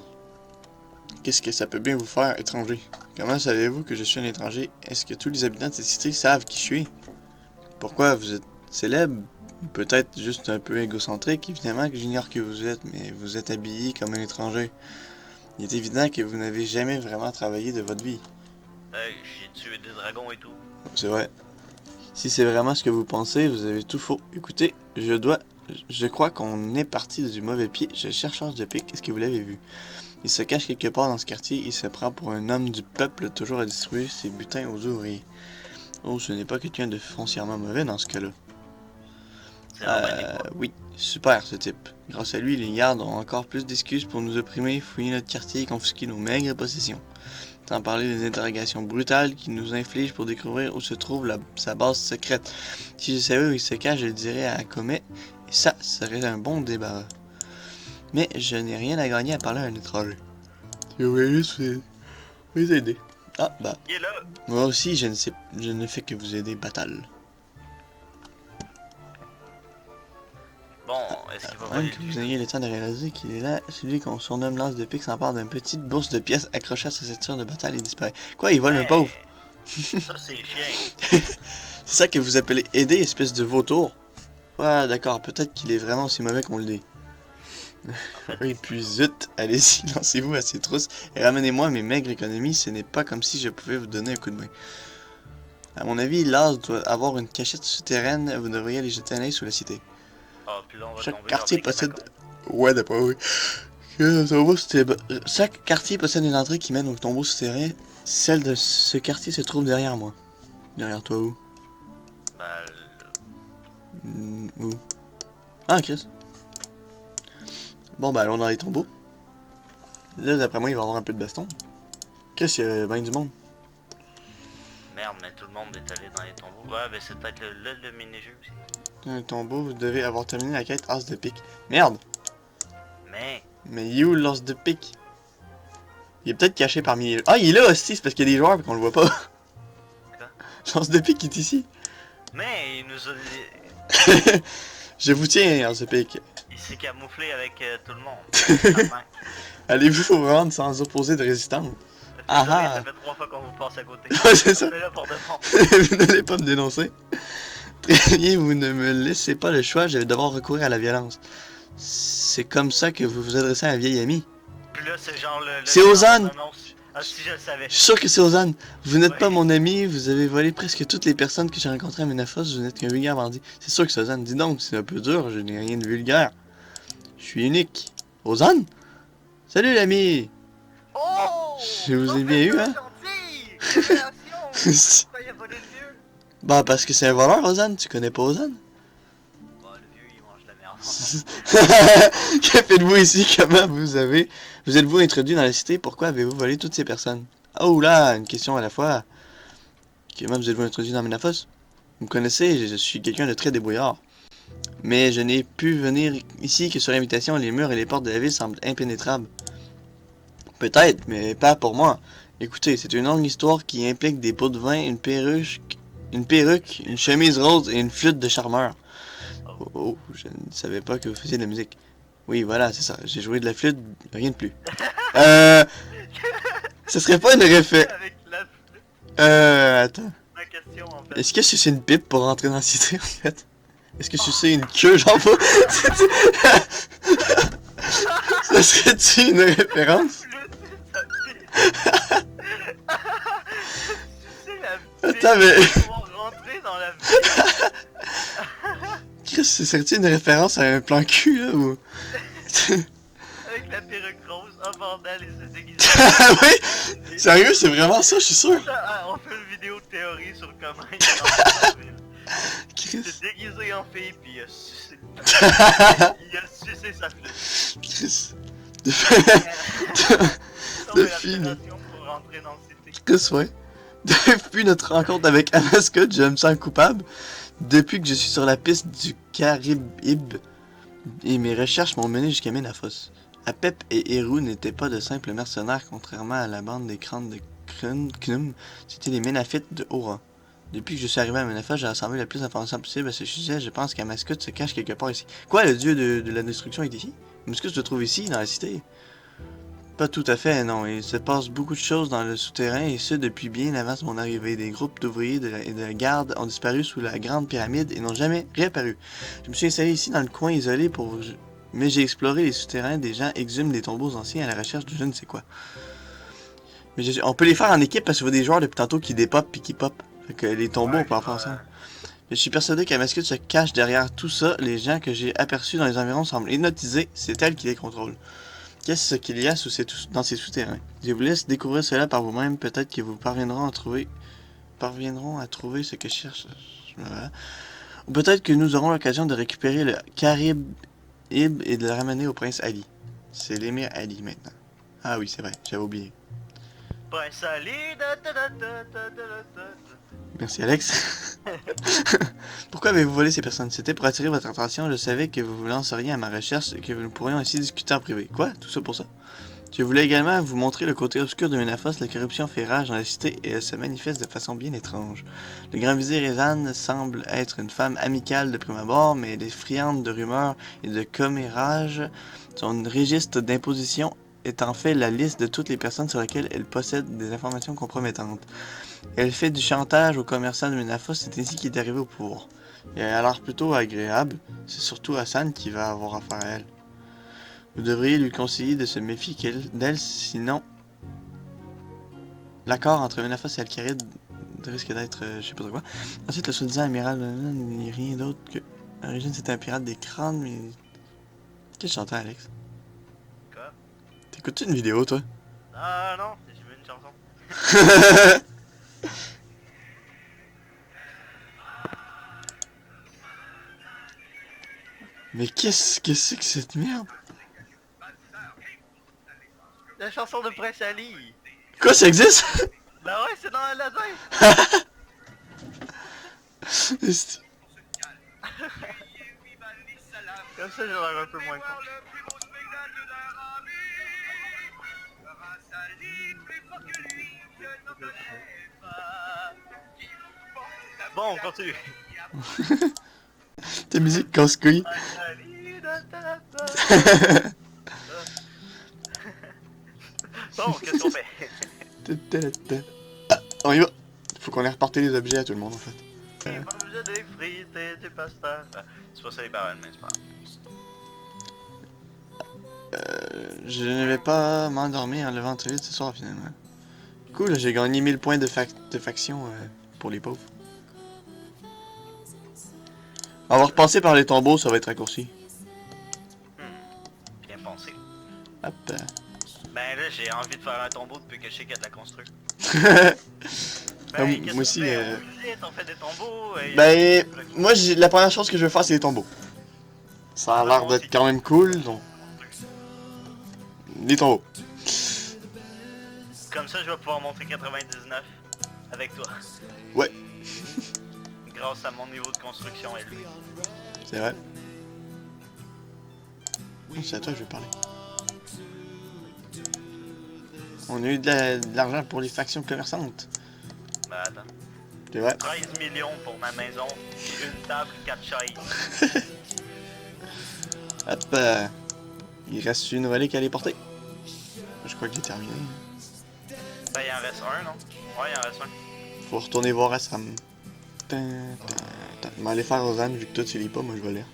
Qu'est-ce que ça peut bien vous faire, étranger? Comment savez-vous que je suis un étranger? Est-ce que tous les habitants de cette cité savent qui je suis? Pourquoi vous êtes célèbre? Peut-être juste un peu égocentrique, évidemment que j'ignore qui vous êtes, mais vous êtes habillé comme un étranger. Il est évident que vous n'avez jamais vraiment travaillé de votre vie. J'ai tué des dragons et tout. C'est vrai. Si c'est vraiment ce que vous pensez, vous avez tout faux. Écoutez, je crois qu'on est parti du mauvais pied. Je cherche chercheur de pique, est-ce que vous l'avez vu? Il se cache quelque part dans ce quartier, il se prend pour un homme du peuple, toujours à distribuer ses butins aux ouvriers. Oh, ce n'est pas quelqu'un de foncièrement mauvais dans ce cas-là. Oui, super ce type. Grâce à lui, les gardes ont encore plus d'excuses pour nous opprimer, fouiller notre quartier et confisquer nos maigres possessions. Sans parler des interrogations brutales qu'il nous inflige pour découvrir où se trouve sa base secrète. Si je savais où il se cache, je le dirais à Acomet, et ça serait un bon débarras. Mais je n'ai rien à gagner à parler à un étranger. Je vais juste vous aider. Ah, bah. Il est là. Moi aussi, je ne fais que vous aider, Batal. Bon, est-ce qu'il va Même voler que vous ayez le temps de réaliser qu'il est là, celui qu'on surnomme lance de pique s'empare d'une petite bourse de pièces accrochée à sa ceinture de Batal et disparaît. Quoi, il vole un pauvre? Ça, c'est chien. C'est ça que vous appelez aider, espèce de vautour? Ouais, d'accord, peut-être qu'il est vraiment aussi mauvais qu'on le dit. Oui, puis zut, allez-y, lancez-vous à ces trousses et ramenez-moi mes maigres économies, ce n'est pas comme si je pouvais vous donner un coup de main. À mon avis, l'as doit avoir une cachette souterraine, vous devriez aller jeter un œil sous la cité. Ah, puis là, on va Chaque tomber quartier dans des possède... catacombes. Ouais, d'après oui. Chaque quartier possède une entrée qui mène au tombeau souterrain. Celle de ce quartier se trouve derrière moi. Derrière toi où? Bah, Où? Ah, Chris. Bon, ben allons dans les tombeaux. Là, d'après moi, il va y avoir un peu de baston. Chris, il y a bien du monde. merde, mais tout le monde est allé dans les tombeaux. Ouais, mais c'est peut-être le mini-jeu aussi. Dans un tombeau, vous devez avoir terminé la quête As de pique. Merde! Mais, Mais il est où l'As de pique? Il est peut-être caché parmi... Ah, il est là aussi, c'est parce qu'il y a des joueurs et qu'on le voit pas. Quoi? L'As de pique est ici. mais il nous a dit... Je vous tiens, As de pique. Il s'est camouflé avec tout le monde. Enfin, Allez-vous vous rendre sans opposer de résistance? Ah désolé, ah. ça fait 3 fois qu'on vous passe à côté. Ouais, c'est ça. On est là pour de bon. Vous n'allez pas me dénoncer. Très bien, vous ne me laissez pas le choix, je vais devoir recourir à la violence. C'est comme ça que vous vous adressez à un vieil ami. Puis là, c'est genre le... C'est Ozan! Ah, si je le savais. Je suis sûr que c'est Ozan. Vous n'êtes Ouais. pas mon ami, vous avez volé presque toutes les personnes que j'ai rencontrées à Menafos, vous n'êtes qu'un vulgaire bandit. C'est sûr que c'est Ozan. Dis donc, c'est un peu dur, je n'ai rien de vulgaire. Je suis unique. Ozan? Salut l'ami! Oh! Je vous ai bien eu, hein? Pourquoi il a volé le vieux? Bah, parce que c'est un voleur, Ozan. Tu connais pas Ozan? Bon, le vieux, il mange la merde. Que faites-vous ici? Comment vous êtes-vous introduit dans la cité? Pourquoi avez-vous volé toutes ces personnes? Oh là, une question à la fois. Comment vous êtes-vous introduit dans Menafos? Vous me connaissez, je suis quelqu'un de très débrouillard. Mais je n'ai pu venir ici que sur invitation, les murs et les portes de la ville semblent impénétrables. Peut-être, mais pas pour moi. Écoutez, c'est une longue histoire qui implique des pots de vin, une perruque, une chemise rose et une flûte de charmeur. Oh, je ne savais pas que vous faisiez de la musique. Oui, voilà, c'est ça. J'ai joué de la flûte, rien de plus. Ce serait pas une référence. Avec la Attends. ma question, en fait. Est-ce que c'est une pipe pour rentrer dans la cité, en fait? Est-ce que c'est une queue, genre pas? Ça serait-tu une référence? Attends, mais... Pour rentrer dans la ville. Chris, ça serait-tu une référence à un plan cul, là, ou... Avec la perruque rose, un bordel et se déguiser. Ah oui? Sérieux, c'est vraiment ça, je suis sûr. Ah, on fait une vidéo de théorie sur comment il est rentré dans la ville. Il Chris. s'est déguisé en fille puis il a sucé il a sucé sa flûte. Chris. Non, mais la fille. fédération pour rentrer dans le cité. Chris, ouais. Depuis notre rencontre avec Amascot, je me sens coupable. Depuis que je suis sur la piste du Caraïbe et mes recherches m'ont mené jusqu'à Menafos. Apep et Eru n'étaient pas de simples mercenaires, contrairement à la bande des crânes de Knum, c'était des Ménaphites de haut rang. Depuis que je suis arrivé à Menafos, j'ai rassemblé le plus d'informations possible à ce sujet. Je pense qu'Amascot se cache quelque part ici. Quoi, le dieu de la destruction est ici? Amascot se trouve ici, dans la cité? Pas tout à fait, non. Il se passe beaucoup de choses dans le souterrain, et ce depuis bien avant mon arrivée. Des groupes d'ouvriers et de gardes ont disparu sous la grande pyramide et n'ont jamais réapparu. Je me suis installé ici dans le coin isolé mais j'ai exploré les souterrains, des gens exhument des tombeaux anciens à la recherche de je ne sais quoi. Mais on peut les faire en équipe parce qu'il y a des joueurs depuis tantôt qui dépopent puis qui pop. Fait que les tombeaux, on peut en faire ensemble. Je suis persuadé qu'Amascot se cache derrière tout ça. Les gens que j'ai aperçus dans les environs semblent hypnotisés. C'est elle qui les contrôle. Qu'est-ce qu'il y a dans ces souterrains? Je vous laisse découvrir cela par vous-même. Peut-être que vous parviendront à trouver ce que je cherche. Voilà. Ou peut-être que nous aurons l'occasion de récupérer le Caraïbe et de le ramener au prince Ali. C'est l'émir Ali maintenant. Ah oui, c'est vrai, j'avais oublié. Prince Ali, Merci Alex. Pourquoi avez-vous volé ces personnes? C'était pour attirer votre attention. Je savais que vous vous lanceriez à ma recherche et que nous pourrions ainsi discuter en privé. Quoi? Tout ça pour ça? Je voulais également vous montrer le côté obscur de Menafos. La corruption fait rage dans la cité et elle se manifeste de façon bien étrange. Le grand vizir Ezan semble être une femme amicale de prime abord, mais elle est friande de rumeurs et de commérages. Son registre d'imposition est en fait la liste de toutes les personnes sur lesquelles elle possède des informations compromettantes. Elle fait du chantage aux commerçants de Menafos, c'est ainsi qu'il est arrivé au pouvoir. Et elle a l'air plutôt agréable, c'est surtout Hassan qui va avoir affaire à elle. Vous devriez lui conseiller de se méfier d'elle, sinon l'accord entre Menafos et Al-Kharid risque d'être je sais pas trop quoi. Ensuite, le soi-disant amiral n'est rien d'autre que... À l'origine, c'était un pirate des crânes, mais... Qu'est-ce que j'entends, Alex? Quoi? Écoutes-tu une vidéo, toi? Ah non, j'ai vu une chanson. Mais qu'est-ce que c'est que cette merde? La chanson de Prince Ali. Quoi, ça existe? Bah ouais, c'est dans la laser. Esti. Comme ça, j'ai l'air un peu moins con. Bon, on continue. Ta musique casse-couille. Bon, qu'est-ce qu'on fait? Ah, on y va. Faut qu'on ait reporté les objets à tout le monde, en fait. Manger des frites et du pasta. C'est pas ça les paroles, mais c'est pas grave. Je ne vais pas m'endormir en levant très vite ce soir, finalement. Cool, j'ai gagné 1000 points de faction pour les pauvres. On va repasser par les tombeaux, ça va être raccourci. Bien pensé. Hop. Ben là, j'ai envie de faire un tombeau depuis que je sais qu'il y a de la construction. Moi qu'est-ce aussi, qu'on fait? On fait des tombeaux. Ben, moi, la première chose que je veux faire, c'est les tombeaux. Ça a l'air d'être quand même cool, donc. Les tombeaux. Comme ça, je vais pouvoir monter 99 avec toi. Ouais. Grâce à mon niveau de construction élevé. C'est vrai. Oh, c'est à toi que je vais parler. On a eu de l'argent pour les factions commerçantes. Ben attends. C'est vrai. 13 millions pour ma maison, une table, 4 chaises. Hop. Il reste une relique à aller porter. Je crois que j'ai terminé. Ben il en reste un, non? Ouais, il en reste un. Faut retourner voir Asram. Je vais aller faire Rosanne, vu que toi tu lis pas, moi je vais lire.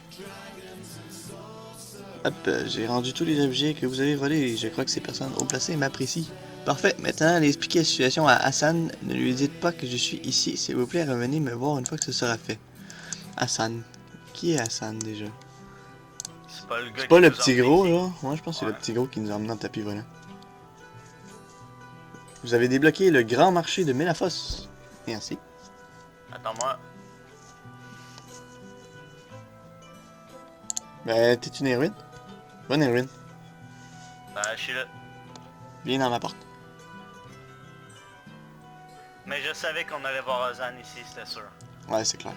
Hop, j'ai rendu tous les objets que vous avez volés et je crois que ces personnes haut placées m'apprécient. Parfait, maintenant allez expliquer la situation à Hassan. Ne lui dites pas que je suis ici, s'il vous plaît, revenez me voir une fois que ce sera fait. Hassan. Qui est Hassan déjà? C'est pas le gars C'est pas qui le nous petit emmène gros ici. là? Ouais, je pense que c'est Ouais. le petit gros qui nous a emmené en tapis volant. Vous avez débloqué le grand marché de Mélaphos. Merci. Attends-moi. Ben, t'es une héroïne? Bonne héroïne. Ben je suis là. Viens dans ma porte. Mais je savais qu'on allait voir Ozan ici, c'était sûr. Ouais, c'est clair.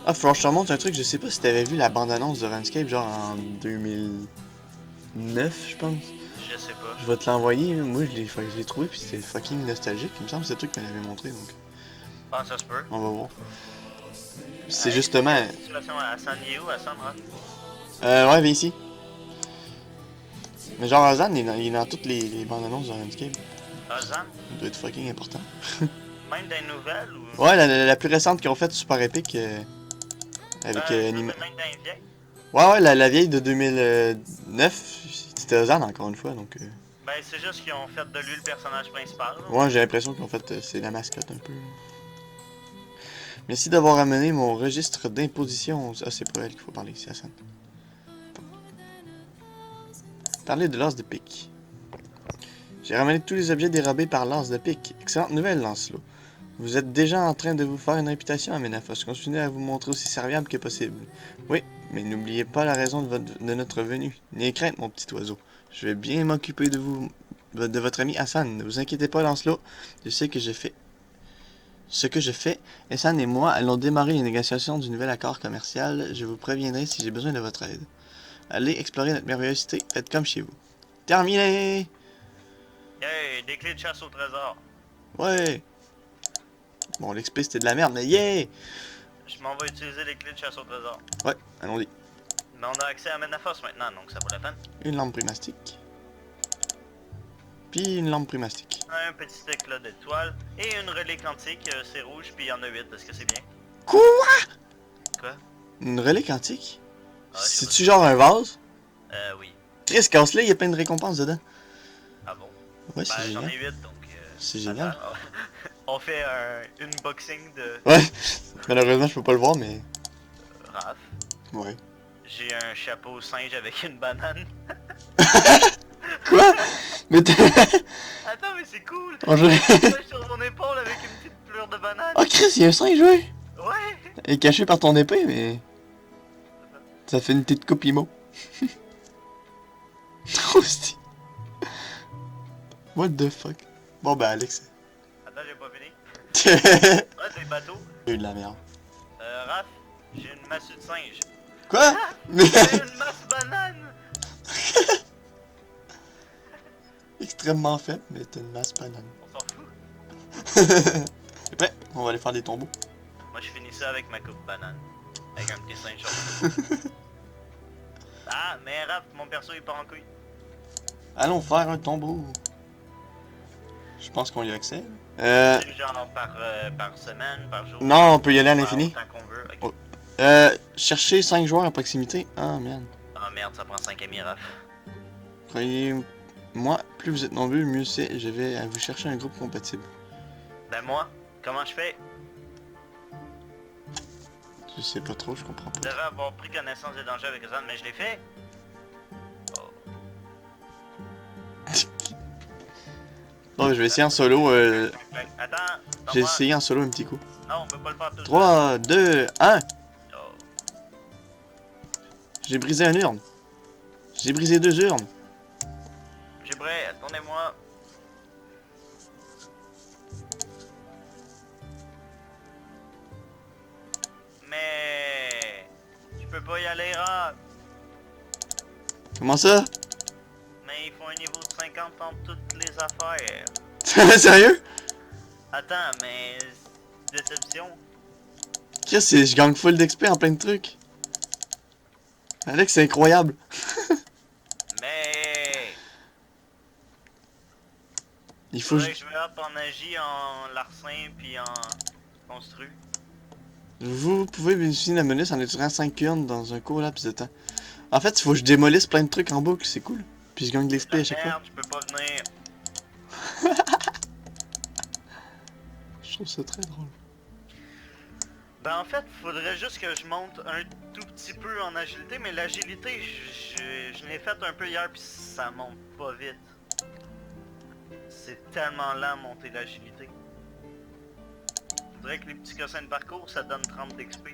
Ah, faut que je te remonte un truc, je sais pas si t'avais vu la bande-annonce de Runescape, genre en 2009, je pense. Je sais pas. Je vais te l'envoyer, moi je l'ai trouvé, puis c'était fucking nostalgique, il me semble que c'est le truc qu'on avait montré, donc Ah, ça se peut. on va voir. C'est justement... Situation à Hassan Yehou, Hassan rentre. ouais, viens ici. Mais genre Ozan, il est dans toutes les bandes-annonces de Runescape. Ozan? Il doit être fucking important. Même des nouvelles ou. Ouais, la plus récente qu'ils ont faite, Super Epic, avec Même dans les vieilles? Ouais, la vieille de 2009, c'était Ozan encore une fois, donc... Ben c'est juste qu'ils ont fait de lui le personnage principal. Là. Ouais, j'ai l'impression qu'en fait, c'est la mascotte un peu. Merci d'avoir amené mon registre d'imposition. Ah, c'est pas elle qu'il faut parler, c'est Hassan. Parler de l'as de pique. J'ai ramené tous les objets dérobés par l'as de pique. Excellente nouvelle, Lancelot. Vous êtes déjà en train de vous faire une réputation à Ménaphos. Continuez à vous montrer aussi serviable que possible. Oui, mais n'oubliez pas la raison de notre venue. N'ayez crainte, mon petit oiseau. Je vais bien m'occuper de vous, de votre ami Hassan. Ne vous inquiétez pas, Lancelot. Je sais que j'ai fait ce que je fais. Hassan et moi allons démarrer les négociations du nouvel accord commercial. Je vous préviendrai si j'ai besoin de votre aide. Allez explorer notre merveilleuse cité. Faites comme chez vous. Terminé! Hey, des clés de chasse au trésor. Ouais! Bon, l'XP c'était de la merde, mais yeah! Je m'en vais utiliser les clés de chasse au trésor. Ouais, allons-y. Mais on a accès à Ménaphos maintenant, donc ça vaut la peine. Une lampe primastique. Puis une lampe primastique. Un petit éclat d'étoile et une relique antique, c'est rouge, puis il y en a 8, parce que c'est bien. Quoi? Quoi? Une relique antique? Ah, je sais C'est-tu genre un vase? oui. Chris, casse-le, il y a plein de récompenses dedans. Ah bon? Ouais, Ben, c'est j'en ai génial. 8, donc... C'est génial. attends, on fait un unboxing de Ouais, malheureusement, je peux pas le voir, mais... Raph. Ouais. j'ai un chapeau singe avec une banane. Quoi? Mais t'es... Attends, mais c'est cool! Oh, je... Je suis sur mon épaule avec une petite fleur de banane. Oh Chris, il y a un singe, ouais! Ouais! Il est caché par ton épée, mais... Ça fait une petite coupe IMO. Hostie. What the fuck? Bon bah Alex. Attends, j'ai pas fini. J'ai Ouais, c'est le bateau. eu de la merde. Raph, j'ai une massue de singe. Quoi? Mais... J'ai une masse banane! Extrêmement faible, mais t'as une masse banane. On s'en fout. T'es prêt? On va aller faire des tombeaux. Moi, je finis ça avec ma coupe banane. Avec un petit singe sur le dos. Ah, mais Raph, mon perso il part en couille. Allons faire un tombeau. Je pense qu'on y a accès. C'est genre par semaine, par jour. Non, on peut y aller à l'infini. Tant qu'on veut. Ok. Oh. Chercher 5 joueurs à proximité. Ah, merde. Ah merde, ça prend 5 amis, Raph. Croyez-moi, plus vous êtes nombreux, mieux c'est. Je vais à vous chercher un groupe compatible. Ben moi, comment je fais? Je sais pas trop, je comprends Je pas. devais avoir pris connaissance des dangers avec ça, mais je l'ai fait. Oh. Bon, je vais essayer en solo. Attends, J'ai essayé en solo un petit coup. Non, on peut pas le faire tout 3, 2, 1. Oh. J'ai brisé une urne. J'ai brisé 2 urnes. J'ai prêt, attendez-moi. Mais... Tu peux pas y aller, Raph. Comment ça? Mais il faut un niveau de 50 dans toutes les affaires. Sérieux? Attends, mais... Déception. Qu'est-ce que je gagne full d'XP en plein de trucs. Alex, c'est incroyable. Mais... Il faut... Faudrait que je me hop en magie, en larcin, puis en construit. Vous pouvez bénéficier de la menace en étirant 5 urnes dans un court laps de temps. En fait, il faut que je démolisse plein de trucs en boucle, c'est cool. Puis je gagne de l'XP à chaque fois. Merde, je peux pas venir. Je trouve ça très drôle. Ben en fait, faudrait juste que je monte un tout petit peu en agilité, mais l'agilité, je l'ai fait un peu hier, puis ça monte pas vite. C'est tellement lent monter l'agilité. Faudrait que les petits cossins de parcours, ça donne 30 d'XP.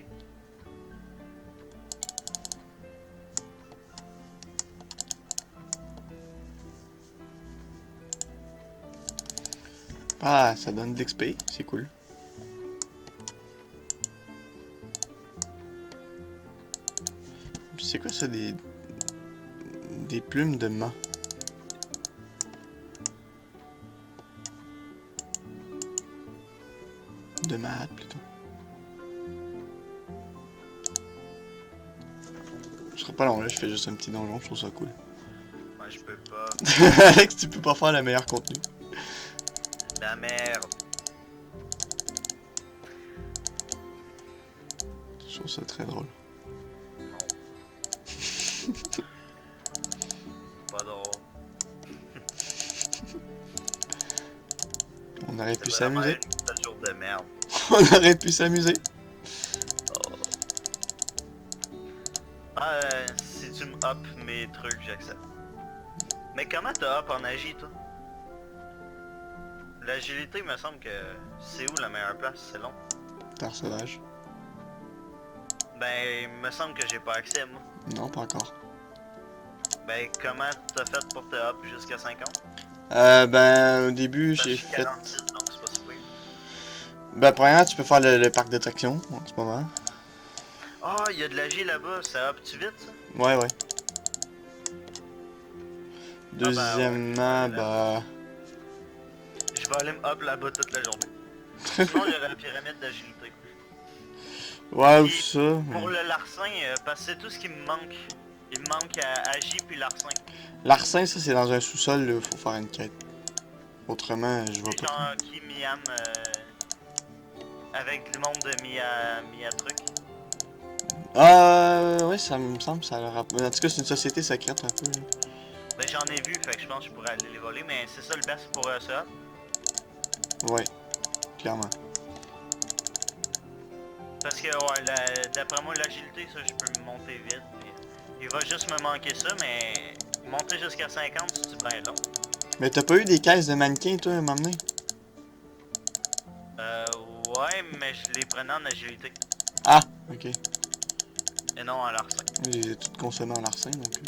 Ah, ça donne de l'XP, c'est cool. C'est quoi ça, des plumes de mât? De mat plutôt. Je serai pas long là, je fais juste un petit donjon, je trouve ça cool. Moi je peux pas. Alex, tu peux pas faire le meilleur contenu. La merde. Je trouve ça très drôle. Pas drôle. On aurait pu C'est vraiment s'amuser. un jour de merde. On aurait pu s'amuser. Ah, si tu me hop mes trucs, j'accepte. Mais comment t'as hop en agi, toi? L'agilité, me semble que c'est où la meilleure place? C'est long. Terre sauvage. Ben, il me semble que j'ai pas accès, moi. Non, pas encore. Ben, comment t'as fait pour te hop jusqu'à 50? Ben, au début, Parce que j'ai je suis fait... 46, donc c'est pas si pire. Ben, premièrement, tu peux faire le parc d'attractions, en ce moment. Ah, il y a de l'agi là-bas, ça hop-tu vite, ça? Ouais, ouais. ben, Deuxièmement, ouais, bah... Je vais aller me hop là-bas toute la journée. Sinon, il y aurait la pyramide d'agilité. Ouais, ou Puis, ça. Pour le larcin, parce que c'est tout ce qui me manque. Il me manque agi puis larcin. Larcin, ça, c'est dans un sous-sol, là, faut faire une quête. Autrement, je vois C'est pas. genre qui miam avec le monde de Mia truc. Ouais, ça me semble, ça leur a... En tout cas, c'est une société secrète, un peu, là. Ben j'en ai vu, fait que je pense que je pourrais aller les voler, mais c'est ça le best pour ça. Ouais, clairement. Parce que ouais, d'après moi l'agilité, ça je peux me monter vite. Il va juste me manquer ça, mais monter jusqu'à 50, c'est bien long. Mais t'as pas eu des caisses de mannequins, toi, à m'emmener? Euh, ouais, mais je les prenais en agilité. Ah, ok. Et non en larcin. Je les ai toutes consommées en larcin, donc...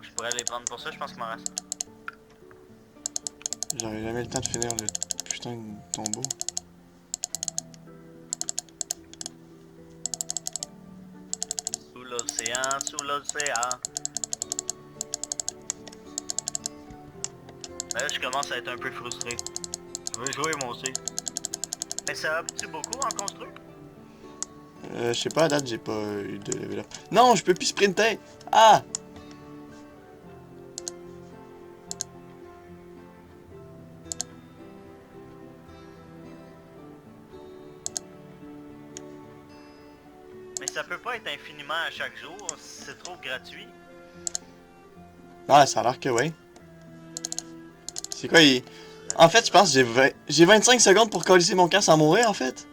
Je pourrais les prendre pour ça, je pense qu'il m'en reste. J'aurais jamais le temps de finir le putain de tombeau. Sous l'océan, sous l'océan. Là, je commence à être un peu frustré. Je veux jouer moi aussi. Mais ça a-tu beaucoup en construire? Je sais pas, à date, j'ai pas eu de level up. Non, je peux plus sprinter! Ah! Mais ça peut pas être infiniment à chaque jour, c'est trop gratuit. Ouais, ça a l'air que ouais. C'est quoi, il... En fait, je pense que j'ai 25 secondes pour coller mon camp sans mourir, en fait.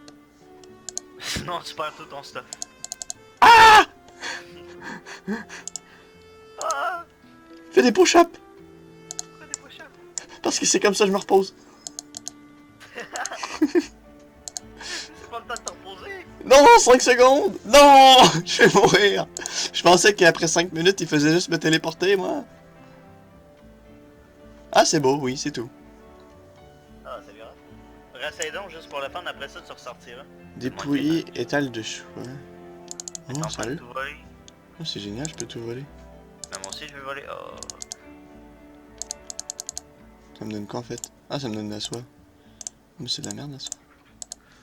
Sinon tu perds tout ton stuff. Ah! Ah! Fais des push-ups! Pourquoi des push-ups? Parce que c'est comme ça que je me repose. C'est pas le temps de te reposer. Non, 5 secondes! Non! Je vais mourir! Je pensais qu'après 5 minutes, il faisait juste me téléporter, moi. Ah, c'est beau, oui, c'est tout. Ah, c'est grave. Ressaye donc juste pour le fun, après ça tu ressortiras. Dépouiller étal de choix. Oh, On peut sérieux? tout voler. Oh, c'est génial, je peux tout voler. Mais moi aussi je vais voler. Oh. Ça me donne quoi, en fait? Ah, ça me donne de la soie. Mais c'est de la merde, la soie.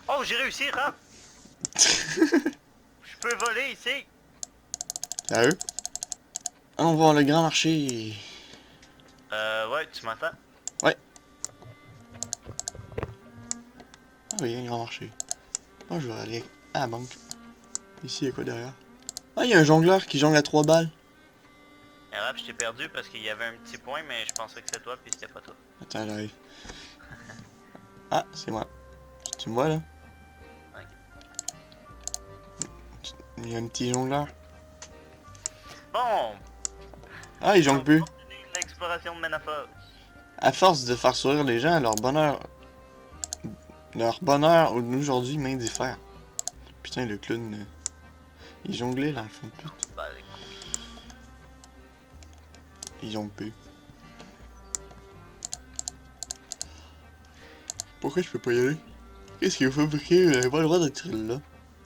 Oh, j'ai réussi, Raph! Je peux voler ici! Sérieux? Allons voir le grand marché. Ouais, tu m'entends? Ah oui, un grand marché. Moi, je vais aller à la banque. Ici, il y a quoi derrière? Ah, il y a un jongleur qui jongle à 3 balles. Et Raph, je t'ai perdu parce qu'il y avait un petit point, mais je pensais que c'était toi, puis c'était pas toi. Attends, j'arrive. Ah, c'est moi. Tu me vois, là? Ouais. Il y a un petit jongleur. Bon! Ah, il jongle plus. On continue l'exploration de Menaphos. À force de faire sourire les gens, leur bonheur aujourd'hui m'indiffère. Putain, le clown, il jonglait là, le fond de pute. Bah, les couilles. Il jongle plus. Pourquoi je peux pas y aller? Qu'est-ce qu'il faut pour que j'avais pas le droit d'être là?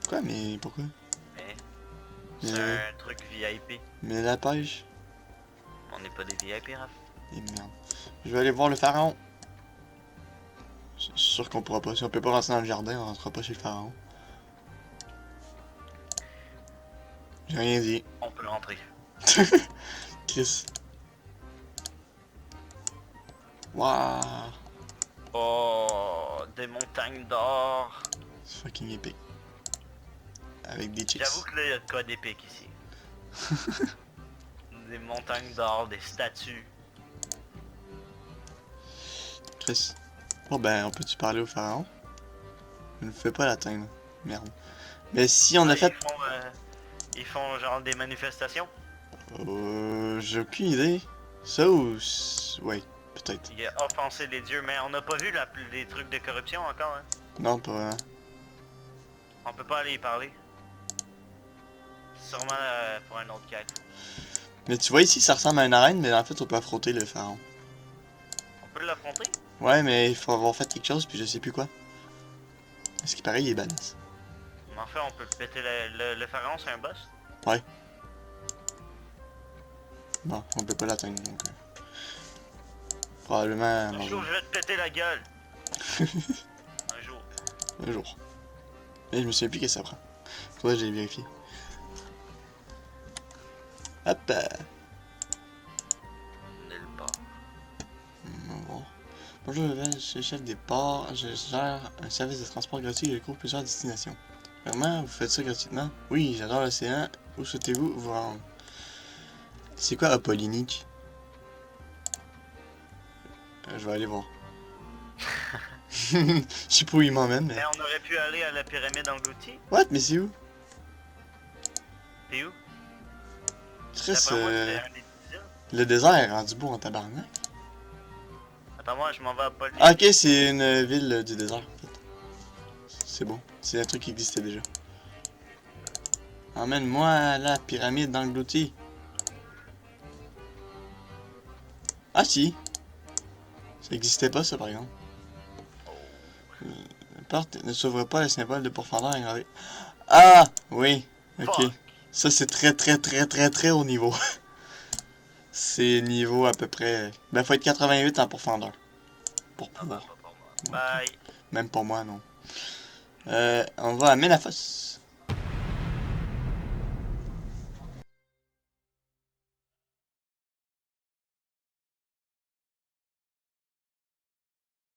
Quoi, mais pourquoi? Mais c'est un truc VIP. Mais la pêche? On n'est pas des VIP, Raph. Et merde. Je vais aller voir le pharaon. C'est sûr qu'on pourra pas. Si on peut pas rentrer dans le jardin, on rentrera pas chez le pharaon. J'ai rien dit. On peut rentrer. Chris. Waouh. Oh, des montagnes d'or. C'est fucking épique. Avec des chicks. J'avoue que là, il y a de quoi d'épique ici. Des montagnes d'or, des statues. Chris. Bon ben, on peut-tu parler au pharaon? Je ne fais pas l'atteindre. Merde. Mais si on a fait... Ils font genre des manifestations. J'ai aucune idée. Ça ou... Ouais, peut-être. Il a offensé les dieux, mais on n'a pas vu les trucs de corruption encore, hein. Non, pas vraiment. On peut pas aller y parler. Sûrement pour un autre quête. Mais tu vois ici, ça ressemble à une arène, mais en fait, on peut affronter le pharaon. On peut l'affronter? Ouais, mais il faut avoir fait quelque chose, puis je sais plus quoi. Ce qui paraît, il est badass. Mais en fait, on peut péter le pharaon, c'est un boss. Ouais. Bon, on peut pas l'atteindre, donc... Probablement... Un jour, je vais te péter la gueule. Un jour. Un jour. Mais je me souviens plus qu'est-ce que ça prend. Faudrait que j'aille vérifier. Hop! Nulle part. On va voir. Bonjour, je suis chef des ports. Je gère un service de transport gratuit et je couvre plusieurs destinations. Vraiment, vous faites ça gratuitement? Oui, j'adore l'océan. Où souhaitez-vous vous rendre? C'est quoi Apollinique? Je vais aller voir. Je sais pas où il m'emmène, mais... Mais on aurait pu aller à la pyramide engloutie. What? Mais c'est où? T'es où? Chris, D'après moi, c'était un des 10. le désert est rendu beau en tabarnak. Attends-moi, je m'en vais à Poly. Ah, ok, c'est une ville du désert, en fait. C'est bon. C'est un truc qui existait déjà. Emmène-moi à la pyramide d'englouti. Ah si! Ça existait pas, ça, par exemple. La porte ne s'ouvre pas, le symbole de pourfendeur est gravé. Ah! Oui. Ok. Fuck. Ça, c'est très haut niveau. C'est niveau à peu près... Ben, faut être 88 en pourfendeur. Pour Ah bah, pouvoir. pas pour moi. Bye. Même pour moi, non. On va à Ménaphos.